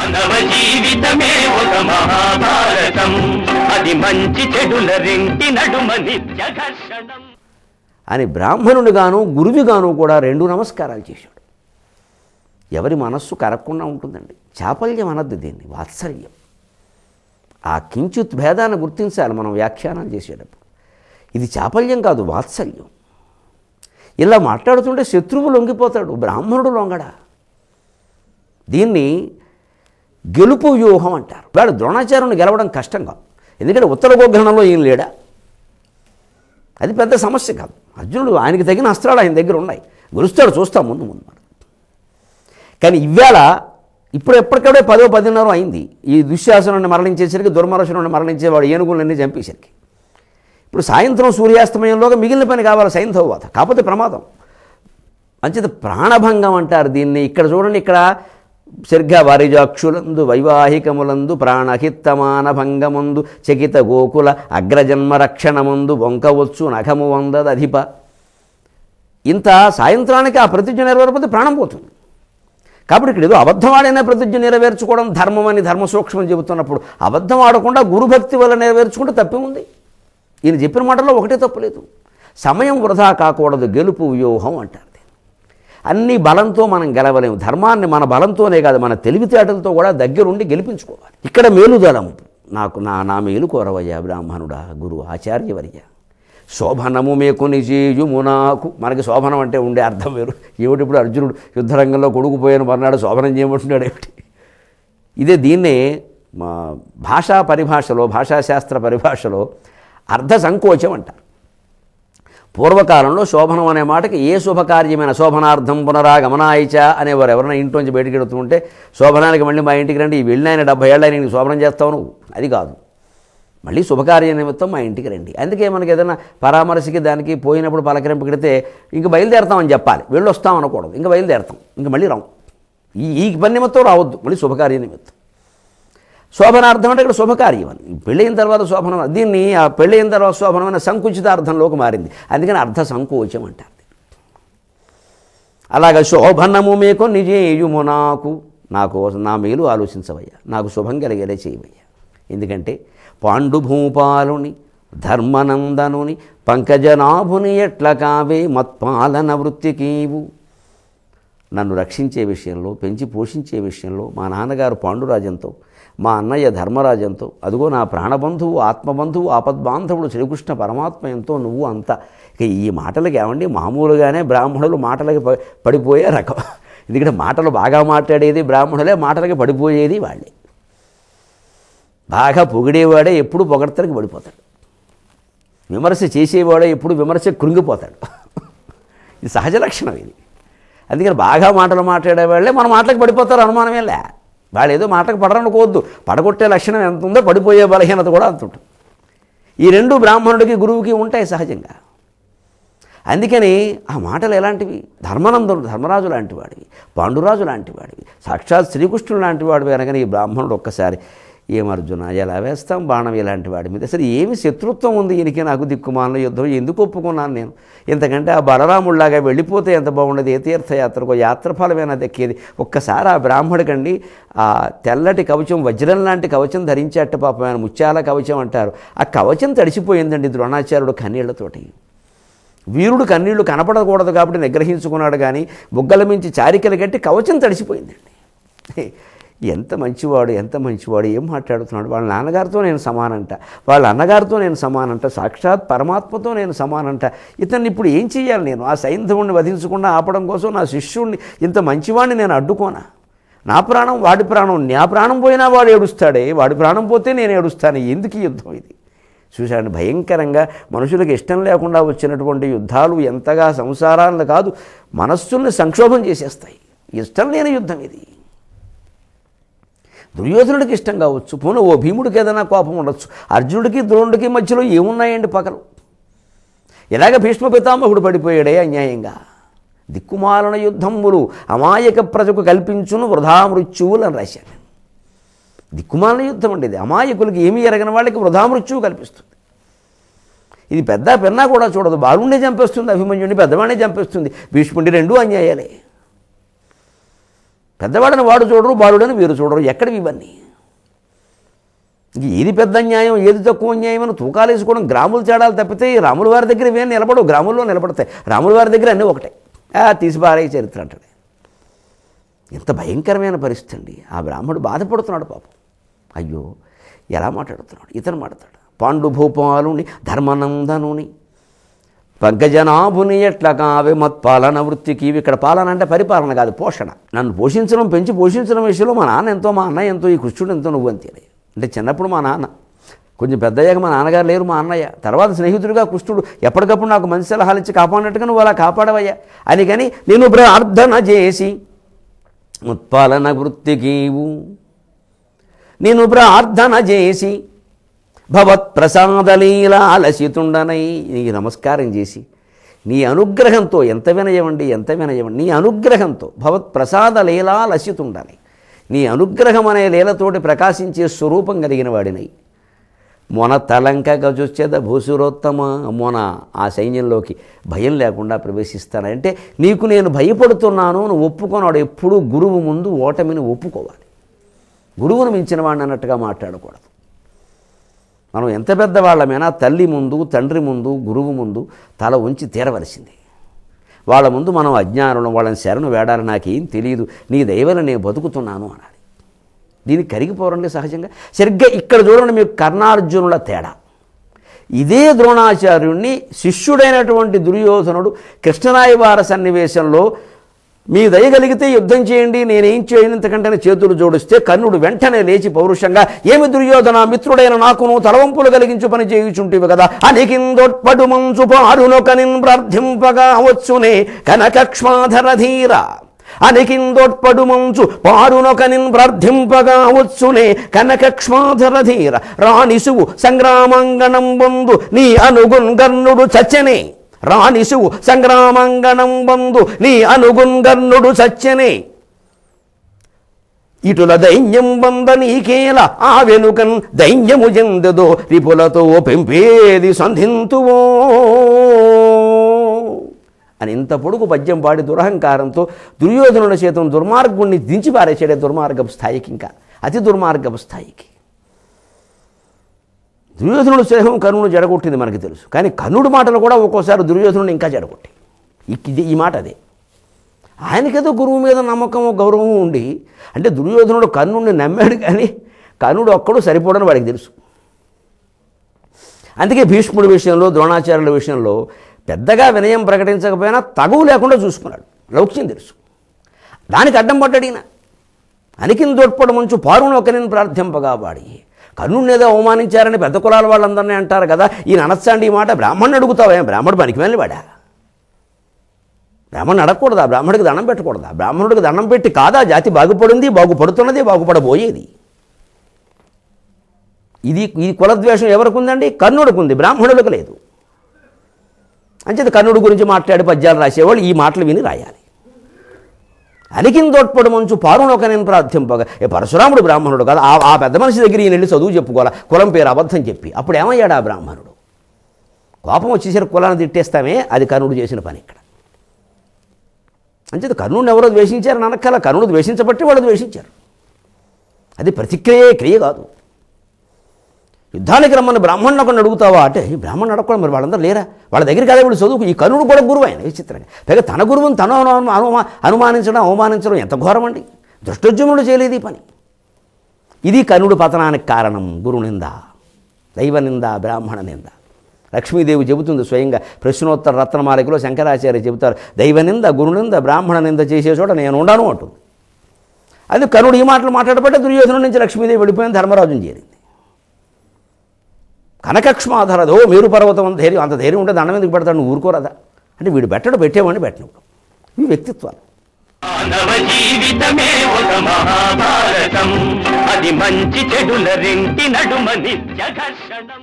మానవ జీవితమే ఒక మహాభారతం, అది మంచి చెడుల రెంటి నడుమ నిత్య ఘర్షణం అని బ్రాహ్మణునిగాను గురువుగాను కూడా 2 నమస్కారాలు చేశాడు. ఎవరి మనస్సు కరగకుండా ఉంటుందండి. చాపల్యం అనద్దు దీన్ని, వాత్సల్యం. ఆ కించిత్ భేదాన్ని గుర్తించాలి మనం వ్యాఖ్యానం చేసేటప్పుడు. ఇది చాపల్యం కాదు, వాత్సల్యం. ఇలా మాట్లాడుతుంటే శత్రువు లొంగిపోతాడు, బ్రాహ్మణుడు లొంగడా. దీన్ని గెలుపు వ్యూహం అంటారు. వాడు ద్రోణాచార్యుని గెలవడం కష్టం కాదు, ఎందుకంటే ఉత్తర గోగ్రహణంలో ఈయన లేడా. అది పెద్ద సమస్య కాదు. అర్జునుడు ఆయనకి తగిన అస్త్రాలు ఆయన దగ్గర ఉన్నాయి, గెలుస్తాడు, చూస్తాం ముందు ముందు. కానీ ఇవాళ ఇప్పుడు ఎప్పటికడే 10-10:30 అయింది. ఈ దుశ్శాసనాన్ని మరణించేసరికి, దుర్మరశుని మరణించేవాడు ఏనుగులన్నీ చంపేసరికి ఇప్పుడు సాయంత్రం సూర్యాస్తమయంలోగా మిగిలిన పని కావాలి సైంధవ వధ. కాకపోతే ప్రమాదం అంచేత ప్రాణభంగం అంటారు దీన్ని. ఇక్కడ చూడండి, ఇక్కడ సరిగ్గా వారిజాక్షులందు వైవాహికములందు ప్రాణహిత్తమాన భంగమందు చకిత గోకుల అగ్రజన్మ రక్షణమందు వంకవచ్చు నఖము వందదధిప. ఇంత సాయంత్రానికి ఆ ప్రతిజ్ఞ నెరవేరకపోతే ప్రాణం పోతుంది. కాబట్టి ఇక్కడ ఏదో అబద్ధమాడైనా ప్రతిజ్ఞ నెరవేర్చుకోవడం ధర్మం అని ధర్మ సూక్ష్మం చెబుతున్నప్పుడు అబద్ధం ఆడకుండా గురుభక్తి వల్ల నెరవేర్చుకుంటే తప్పే ఉంది. ఈయన చెప్పిన మాటల్లో ఒకటే తప్పులేదు. సమయం వృధా కాకూడదు, గెలుపు వ్యూహం అంటారు. అన్ని బలంతో మనం గెలవలేము. ధర్మాన్ని మన బలంతోనే కాదు, మన తెలివితేటలతో కూడా దగ్గరుండి గెలిపించుకోవాలి. ఇక్కడ మేలుదలం నాకు నా మేలు కోరవయ్యా బ్రాహ్మణుడా, గురు ఆచార్యవర్య. శోభనము మేకు నిజేయుము నాకు. మనకి శోభనం అంటే ఉండే అర్థం వేరు. ఏమిటి ఇప్పుడు అర్జునుడు యుద్ధరంగంలో కొడుకుపోయాను మర్నాడు శోభనం చేయమంటున్నాడు ఏమిటి? ఇదే దీన్నే భాషా పరిభాషలో, భాషాశాస్త్ర పరిభాషలో అర్ధ సంకోచం అంటారు. పూర్వకాలంలో శోభనం అనే మాటకి ఏ శుభకార్యమైన శోభనార్థం పునరాగమనాయిచ అనేవారు. ఎవరైనా ఇంట్లోంచి బయటికి వెళుతుంటే శోభనానికి మళ్ళీ మా ఇంటికి రండి, ఈ వెళ్ళిన 70 ఏళ్ళ నీకు శోభనం చేస్తావు నువ్వు, అది కాదు, మళ్ళీ శుభకార్య నిమిత్తం మా ఇంటికి రండి. అందుకే మనకి ఏదైనా పరామర్శకి దానికి పోయినప్పుడు పలకరింపు కడితే ఇంక బయలుదేరతామని చెప్పాలి, వెళ్ళొస్తాం అనకూడదు. ఇంకా బయలుదేరతాం, ఇంక మళ్ళీ రాం, ఈ పని నిమిత్తం రావద్దు, మళ్ళీ శుభకార్య నిమిత్తం. శోభనార్థం అంటే ఇక్కడ శుభకార్యం అని. పెళ్ళైన తర్వాత శోభనం, దీన్ని ఆ పెళ్ళైన తర్వాత శోభనం అనే సంకుచితార్థంలోకి మారింది. అందుకని అర్ధ సంకోచం అంటారు. అలాగ శోభనము మీకు నిజేయుము నాకు నా మేలు ఆలోచించవయ్యా, నాకు శుభం కలిగేలా చేయవయ్యా. ఎందుకంటే పాండుభూపాలుని ధర్మనందనుని పంకజనాభుని ఎట్ల కావే మత్పాలన వృత్తికీవు. నన్ను రక్షించే విషయంలో, పెంచి పోషించే విషయంలో మా నాన్నగారు పాండురాజంతో, మా అన్నయ్య ధర్మరాజంతో, అదిగో నా ప్రాణబంధువు ఆత్మబంధువు ఆపద్బాంధవుడు శ్రీకృష్ణ పరమాత్మయంతో నువ్వు అంతా. ఇక ఈ మాటలకి ఏమండి, మామూలుగానే బ్రాహ్మణులు మాటలకి పడిపోయే రకం. ఎందుకంటే మాటలు బాగా మాట్లాడేది బ్రాహ్మణులే, మాటలకి పడిపోయేది వాళ్ళే. బాగా పొగిడేవాడే ఎప్పుడు పొగడతలకి పడిపోతాడు, విమర్శ చేసేవాడే ఎప్పుడు విమర్శ కృంగిపోతాడు. ఇది సహజ లక్షణం ఇది. అందుకని బాగా మాటలు మాట్లాడేవాళ్ళే మన మాటలకు పడిపోతారు, అనుమానమేలే. వాళ్ళు ఏదో మాటలకు పడరనుకోవద్దు, పడగొట్టే లక్షణం ఎంత ఉందో పడిపోయే బలహీనత కూడా అంత ఉంటుంది. ఈ రెండు బ్రాహ్మణుడికి గురువుకి ఉంటాయి సహజంగా. అందుకని ఆ మాటలు ఎలాంటివి, ధర్మరాజు లాంటి వాడివి, పాండురాజు లాంటి వాడివి, సాక్షాత్ శ్రీకృష్ణుడు లాంటి వాడివి అనగానే ఈ బ్రాహ్మణుడు ఒక్కసారి ఏమర్జున ఎలా వేస్తాం బాణం ఇలాంటి వాడి మీద, అసలు ఏమి శత్రుత్వం ఉంది ఈయనకి నాకు, దిక్కుమాలిన యుద్ధం ఎందుకు ఒప్పుకున్నాను నేను, ఇంతకంటే ఆ బలరాముడిలాగా వెళ్ళిపోతే ఎంత బాగుండేది, ఏ తీర్థయాత్రకో యాత్రఫలమైనా దక్కేది. ఒక్కసారి ఆ బ్రాహ్మడికండి ఆ తెల్లటి కవచం, వజ్రం లాంటి కవచం ధరించేట పాపం, ఆయన ముత్యాల కవచం అంటారు, ఆ కవచం తడిసిపోయిందండి ద్రోణాచార్యుడు కన్నీళ్లతోటి. వీరుడు కన్నీళ్లు కనపడకూడదు కాబట్టి నిగ్రహించుకున్నాడు, కానీ బుగ్గల మించి చారికలు కట్టి కవచం తడిసిపోయిందండి. ఎంత మంచివాడు, ఎంత మంచివాడు, ఏం మాట్లాడుతున్నాడు, వాళ్ళ నాన్నగారితో నేను సమానంట, వాళ్ళ అన్నగారితో నేను సమానంట, సాక్షాత్ పరమాత్మతో నేను సమానంట. ఇతన్ని ఇప్పుడు ఏం చేయాలి నేను, ఆ సైంధవుణ్ణి వధించకుండా ఆపడం కోసం నా శిష్యుణ్ణి, ఇంత మంచివాడిని నేను అడ్డుకోనా, నా ప్రాణం వాడి ప్రాణం, నా ప్రాణం పోయినా వాడు ఏడుస్తాడే, వాడి ప్రాణం పోతే నేను ఏడుస్తాను, ఎందుకు ఈ యుద్ధం ఇది. చూశాడు భయంకరంగా మనుషులకు ఇష్టం లేకుండా వచ్చినటువంటి యుద్ధాలు ఎంతగా సంసారాలను కాదు మనస్సుల్ని సంక్షోభం చేసేస్తాయి. ఇష్టం లేని యుద్ధం ఇది. దుర్యోధనుడికి ఇష్టం కావచ్చు, పోనీ ఓ భీముడికి ఏదైనా కోపం ఉండొచ్చు, అర్జునుడికి ద్రోణుడికి మధ్యలో ఏమున్నాయండి పకలు. ఇలాగ భీష్మ పితామహుడు పడిపోయాడే అన్యాయంగా. దిక్కుమాలన యుద్ధములు అమాయక ప్రజకు కల్పించును వృధా మృత్యువులు అని రాశాడు. దిక్కుమాలన యుద్ధం అండి ఇది, అమాయకులకి ఏమీ ఎరగని వాళ్ళకి వృధా మృత్యువు కల్పిస్తుంది. ఇది పెద్ద పెన్నా కూడా చూడదు, బాలుండే చంపేస్తుంది, అభిమన్యుడిని పెద్దవాడినే చంపేస్తుంది, భీష్ముడి రెండూ అన్యాయాలే. పెద్దవాడని వాడు చూడరు, బాలుడని వీరు చూడరు. ఎక్కడివి ఇవన్నీ? ఇంక ఏది పెద్ద న్యాయం, ఏది తక్కువ న్యాయం అని తూకాలు వేసుకోవడం, గ్రాముల తేడాలు తప్పితే రాముల వారి దగ్గర ఇవేం నిలబడవు. గ్రాముల్లో నిలబడతాయి. రాముల వారి దగ్గర అన్నీ ఒకటే. తీసిపారే చరిత్ర అంటాడు. ఎంత భయంకరమైన పరిస్థితి అండి. ఆ బ్రాహ్మడు బాధపడుతున్నాడు పాపం. అయ్యో ఎలా మాట్లాడుతున్నాడు. ఇతను మాట్లాడు, పాండుభూపాలుని ధర్మనందనుని పంకజనాభుని ఎట్ల కావే మత్పాలన వృత్తికి. ఇక్కడ పాలన అంటే పరిపాలన కాదు, పోషణ. నన్ను పోషించడం, పెంచి పోషించడం విషయంలో మా నాన్న ఎంతో, మా అన్నయ్య ఎంతో, ఈ కృష్ణుడు ఎంతో, నువ్వు అంతే. అంటే చిన్నప్పుడు మా నాన్న, కొంచెం పెద్దయ్యాక మా నాన్నగారు లేరు, మా అన్నయ్య. తర్వాత స్నేహితుడిగా కృష్ణుడు ఎప్పటికప్పుడు నాకు మంచి సలహాలు ఇచ్చి కాపాడినట్టుగా నువ్వు అలా కాపాడవయ్యా అని. కానీ నేను ప్రార్థన చేసి ముత్పాలన వృత్తికీవు, నేను ప్రార్థన చేసి భవత్ప్రసాదలీలాలసితుండనై నీకు నమస్కారం చేసి, నీ అనుగ్రహంతో, ఎంత వినయమండి, ఎంత వినయమండి, నీ అనుగ్రహంతో భవత్ప్రసాదలీలాలసితుండనై, నీ అనుగ్రహం అనే లీలతోటి ప్రకాశించే స్వరూపం కలిగిన వాడినై. మొన తలంకగా చూచేద భూసురోత్తమ, మొన ఆ సైన్యంలోకి భయం లేకుండా ప్రవేశిస్తానంటే నీకు నేను భయపడుతున్నాను అని ఒప్పుకున్నాడు. ఎప్పుడూ గురువు ముందు ఓటమిని ఒప్పుకోవాలి. గురువును మించిన వాడిని అన్నట్టుగా మాట్లాడకూడదు. మనం ఎంత పెద్దవాళ్ళమైనా తల్లి ముందు, తండ్రి ముందు, గురువు ముందు తల ఉంచి తీరవలసింది. వాళ్ళ ముందు మనం అజ్ఞానం, వాళ్ళని శరణు వేడాలి, నాకేం తెలియదు, నీ దయవల్ల నేను బతుకుతున్నాను అనాలి. దీనికి కరిగిపోరండి సహజంగా. సరిగ్గా ఇక్కడ చూడండి మీకు కర్ణార్జునుల తేడా. ఇదే ద్రోణాచార్యుణ్ణి శిష్యుడైనటువంటి దుర్యోధనుడు కృష్ణరాయవార సన్నివేశంలో మీ దయగలిగితే యుద్ధం చేయండి, నేనేం చేయను ఇంతకంటే చేతులు జోడిస్తే కర్ణుడు వెంటనే లేచి పౌరుషంగా, ఏమి దుర్యోధన, మిత్రుడైన నాకును తలవంపులు కలిగించు పని చేయుచుంటివి కదా, అనికిందొట్పడు మంచు పారునొకనిన్ ప్రార్థింపగా వచ్చునే కనకక్ష్మాధర ధీర, అనికిందొట్పడు మంచు పారునొకనిన్ ప్రార్థింపగా వచ్చునే కనకక్ష్మాధర ధీర, రాణిసువు సంగ్రామాంగణం బందు నీ అనుగున్ గర్ణుడు చచ్చనే, రాణిసువు సంగ్రామాంగణం బందు నీ అనుగున్ గర్ణుడు చచ్చనే, ఇటుల దైన్యం బంద నీకేల ఆ వెనుకన్ దైన్యము చెందదో రిపులతో పెంపేది సంధింతువో అని ఇంత పొడుగు పద్యం పాడి దురహంకారంతో దుర్యోధనుల చేతం దుర్మార్గుణ్ణి దించి పారేసాడే దుర్మార్గపు స్థాయికి, ఇంకా అతి దుర్మార్గపు స్థాయికి. దుర్యోధనుడు స్నేహం కర్ణుడు జడగొట్టింది మనకి తెలుసు. కానీ కర్ణుడి మాటలు కూడా ఒక్కోసారి దుర్యోధనుడు ఇంకా జడగొట్టి. ఈ మాట అదే. ఆయనకేదో గురువు మీద నమ్మకం, గౌరవం ఉండి, అంటే దుర్యోధనుడు కర్ణుడిని నమ్మాడు, కానీ కర్ణుడు ఒక్కడు సరిపోవడని వాడికి తెలుసు. అందుకే భీష్ముడి విషయంలో, ద్రోణాచార్యుల విషయంలో పెద్దగా వినయం ప్రకటించకపోయినా తగువు లేకుండా చూసుకున్నాడు. లౌక్యం తెలుసు. దానికి అడ్డం పడ్డాడు ఈయన. అనికిన్ తోడ్పడు మంచు పారును ఒకరిని ప్రార్థింపగా వాడి. కర్ణుడిని ఏదో అవమానించారని పెద్ద కులాల వాళ్ళందరినీ అంటారు కదా, ఈయన అనొచ్చండి ఈ మాట. బ్రాహ్మణుని అడుగుతావా? బ్రాహ్మణుడు పనికి వెళ్ళి వాడా? బ్రాహ్మణుని అడగకూడదా? బ్రాహ్మణుడికి దండం పెట్టకూడదా? బ్రాహ్మణుడికి దండం పెట్టి కాదా జాతి బాగుపడింది, బాగుపడుతున్నది, బాగుపడబోయేది? ఇది కులద్వేషం ఎవరికి ఉందండి? కర్ణుడికి ఉంది, బ్రాహ్మణులకు లేదు. అంచేత కర్ణుడి గురించి మాట్లాడే పద్యాలు రాసేవాళ్ళు ఈ మాటలు విని రాయాలి. అనికిందోట్పడు మంచు పారునొకనిన్ ప్రార్థింపగా, పరశురాముడు బ్రాహ్మణుడు కదా, ఆ పెద్ద మనిషి దగ్గర ఈయన వెళ్ళి చదువు చెప్పుకోవాలా, కులం పేరు అబద్ధం చెప్పి. అప్పుడు ఏమయ్యాడు ఆ బ్రాహ్మణుడు? కోపం వచ్చేసరికి కులాన్ని తిట్టేస్తామే, అది కర్ణుడు చేసిన పని ఇక్కడ. అంచేత కర్ణుడిని ఎవరో ద్వేషించారని అనక్కల, కర్ణుడు ద్వేషించబట్టి వాళ్ళు ద్వేషించారు. అది ప్రతిక్రియే, క్రియ కాదు. యుద్ధానికి రమ్మని బ్రాహ్మణుని ఒకరిని అడుగుతావా అంటే, ఈ బ్రాహ్మణుని అడగకూడదు, మరి వాళ్ళందరూ లేరా? వాళ్ళ దగ్గరికి కదా వీళ్ళు చదువుకు. ఈ కర్ణుడు కూడా గురువు ఆయన విచిత్రంగా. పైగా తన గురువుని తను అనుమానించడం, అవమానించడం ఎంత ఘోరం అండి. దృష్టోద్యముడు చేయలేదు ఈ పని. ఇది కర్ణుడు పతనానికి కారణం. గురునింద, దైవనింద, బ్రాహ్మణ నింద. లక్ష్మీదేవి చెబుతుంది స్వయంగా ప్రశ్నోత్తర రత్నమాలికలో శంకరాచార్య చెబుతారు, దైవనింద, గురునింద, బ్రాహ్మణ నింద చేసే చోట నేను ఉండను అంటుంది. అది కర్ణుడు ఈ మాటలు మాట్లాడబట్టే దుర్యోధను నుంచి లక్ష్మీదేవి వెళ్ళిపోయింది, ధర్మరాజుని చేరింది. కనకక్ష్మాధరదో మేరు పర్వతం అంత ధైర్యం, అంత ధైర్యం ఉంటే దండం ఎందుకు పెడతాడు? నువ్వు ఊరుకోరదా అంటే వీడు పెట్టేవాడిని పెట్టినప్పుడు. ఇవి వ్యక్తిత్వాలు. మానవ జీవితమే ఒక మహాభారతం, అది మంచి చెడుల రెంటి నడుమ నిత్య ఘర్షణం.